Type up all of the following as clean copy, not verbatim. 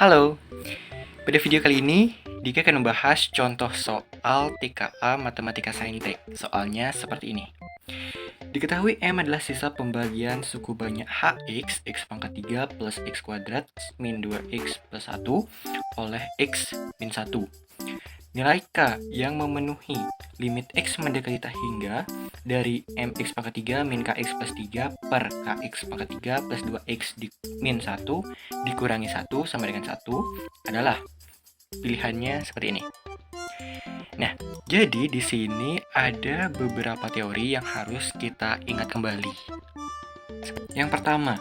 Halo, pada video kali ini Dika akan membahas contoh soal TKA Matematika Saintek. Soalnya seperti ini. Diketahui M adalah sisa pembagian suku banyak HX, X pangkat 3 plus X kuadrat min 2X plus 1 oleh X min 1. Nilai K yang memenuhi limit X mendekati tak hingga dari MX pangkat 3 min KX plus 3 per KX pangkat 3 plus 2X min 1 dikurangi 1 sama dengan 1 adalah pilihannya seperti ini. Nah, jadi di sini ada beberapa teori yang harus kita ingat kembali. Yang pertama,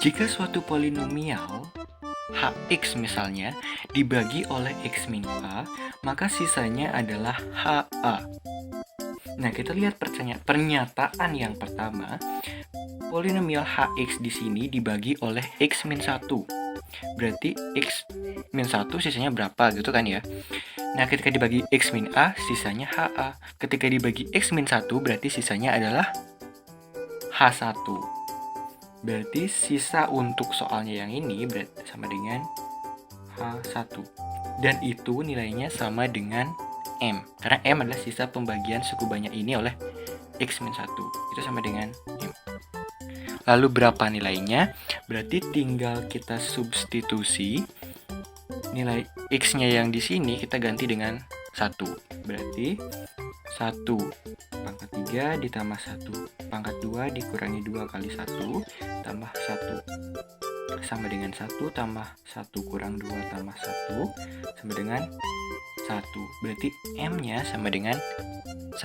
jika suatu polinomial HX misalnya dibagi oleh X min A, maka sisanya adalah HA. Nah, kita lihat pernyataan yang pertama. Polinomial HX di sini dibagi oleh X min 1. Berarti X min 1 sisanya berapa gitu kan ya. Nah, ketika dibagi X min A, sisanya HA. Ketika dibagi X min 1, berarti sisanya adalah H1. Berarti sisa untuk soalnya yang ini berarti sama dengan H1. Dan itu nilainya sama dengan M. Karena M adalah sisa pembagian suku banyak ini oleh X min 1. Itu sama dengan M. Lalu berapa nilainya? Berarti tinggal kita substitusi. Nilai X-nya yang di sini kita ganti dengan 1. Berarti 1 pangkat 3 ditambah 1 pangkat 2 dikurangi 2 kali 1 tambah 1 sama dengan 1 tambah 1 kurang 2 tambah 1 sama dengan 1. Berarti M-nya sama dengan 1.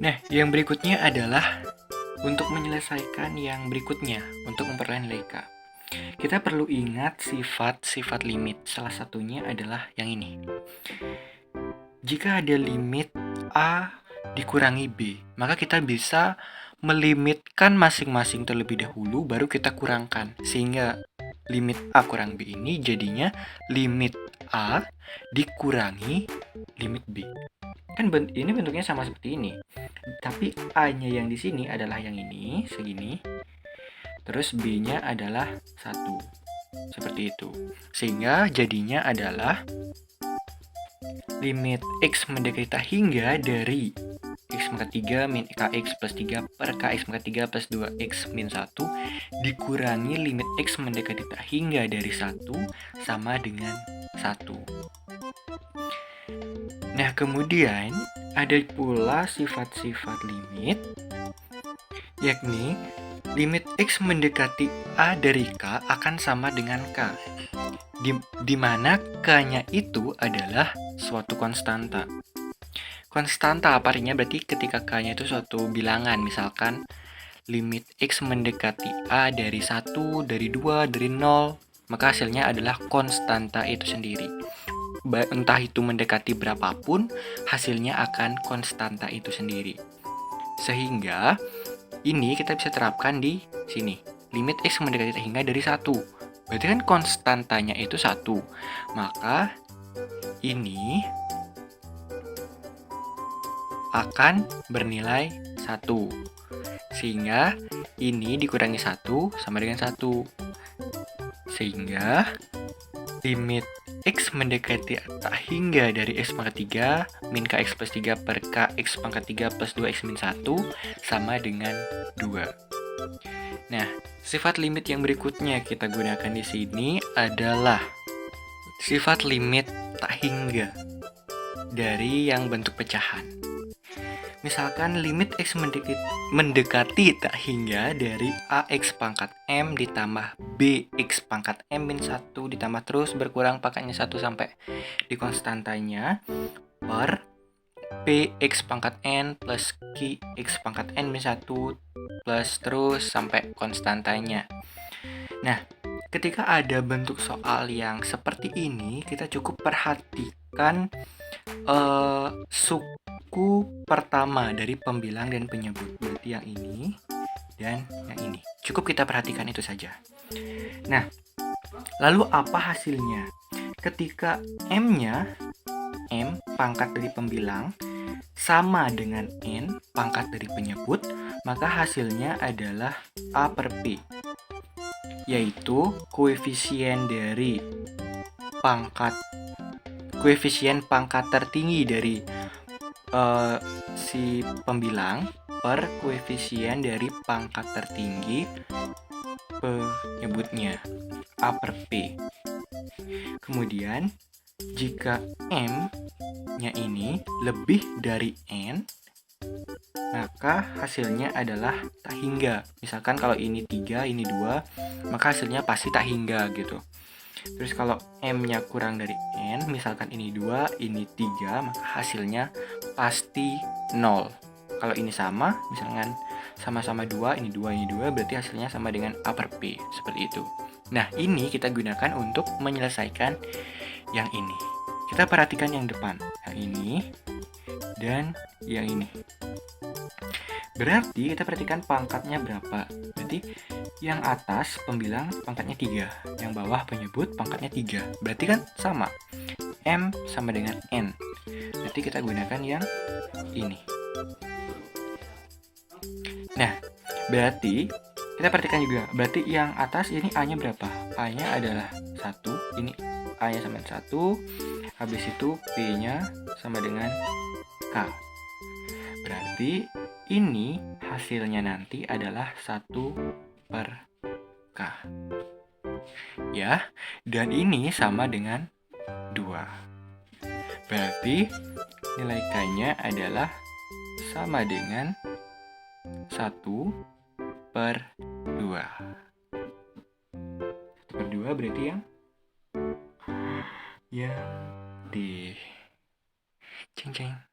Nah, yang berikutnya adalah untuk menyelesaikan yang berikutnya, untuk memperoleh nilai K. Kita perlu ingat sifat-sifat limit. Salah satunya adalah yang ini. Jika ada limit A dikurangi B, maka kita bisa melimitkan masing-masing terlebih dahulu, baru kita kurangkan. Sehingga limit A kurang B ini jadinya limit A dikurangi limit B. Kan ini bentuknya sama seperti ini. Tapi A-nya yang di sini adalah yang ini, segini. Terus B-nya adalah 1. Seperti itu. Sehingga jadinya adalah limit X mendekati tak hingga dari X pangkat 3 min KX plus 3 per KX pangkat 3 plus 2X min 1 dikurangi limit X mendekati tak hingga dari 1 sama dengan 1. Nah, kemudian ada pula sifat-sifat limit, yakni limit X mendekati A dari K akan sama dengan K, di mana K-nya itu adalah suatu konstanta. Konstanta apa artinya? Berarti ketika K-nya itu suatu bilangan, misalkan limit X mendekati A dari 1, dari 2, dari 0, maka hasilnya adalah konstanta itu sendiri. Entah itu mendekati berapapun, hasilnya akan konstanta itu sendiri. Sehingga ini kita bisa terapkan di sini. Limit X mendekati tak hingga dari 1. Berarti kan konstantanya itu 1. Maka ini akan bernilai 1. Sehingga ini dikurangi 1 sama dengan 1. Sehingga limit X mendekati tak hingga dari X pangkat 3 min KX plus 3 per KX pangkat 3 plus 2X min 1 sama dengan 2. Nah, sifat limit yang berikutnya kita gunakan di sini adalah sifat limit tak hingga dari yang bentuk pecahan. Misalkan limit X mendekati tak hingga dari AX pangkat M ditambah BX pangkat M min 1 ditambah terus berkurang pangkatnya 1 sampai di konstantanya per PX pangkat N plus QX pangkat N min 1 plus terus sampai konstantanya. Nah, ketika ada bentuk soal yang seperti ini, kita cukup perhatikan suku pertama dari pembilang dan penyebut. Berarti yang ini dan yang ini. Cukup kita perhatikan itu saja. Nah, lalu apa hasilnya? Ketika M-nya, M pangkat dari pembilang, sama dengan N pangkat dari penyebut, maka hasilnya adalah A per P. yaitu koefisien pangkat tertinggi dari si pembilang per koefisien dari pangkat tertinggi penyebutnya, A per P. Kemudian, jika M-nya ini lebih dari N, maka hasilnya adalah tak hingga. Misalkan kalau ini 3, ini 2, maka hasilnya pasti tak hingga gitu. Terus kalau M-nya kurang dari N, misalkan ini 2, ini 3, maka hasilnya pasti 0. Kalau ini sama, misalkan sama-sama 2, ini 2, ini 2, berarti hasilnya sama dengan A per P, seperti itu. Nah, ini kita gunakan untuk menyelesaikan yang ini. Kita perhatikan yang depan, yang ini, dan yang ini. Berarti kita perhatikan pangkatnya berapa. Berarti yang atas pembilang pangkatnya 3, yang bawah penyebut pangkatnya 3. Berarti kan sama. M sama dengan N. Berarti kita gunakan yang ini. Nah, berarti kita perhatikan juga. Berarti yang atas ini A-nya berapa? A-nya adalah 1. Ini A-nya sama dengan 1. Habis itu P-nya sama dengan K. Berarti ini hasilnya nanti adalah 1 per K. Ya, dan ini sama dengan 2. Berarti nilai K-nya adalah sama dengan 1 per 2. 1 per 2 berarti yang D. Ceng ceng.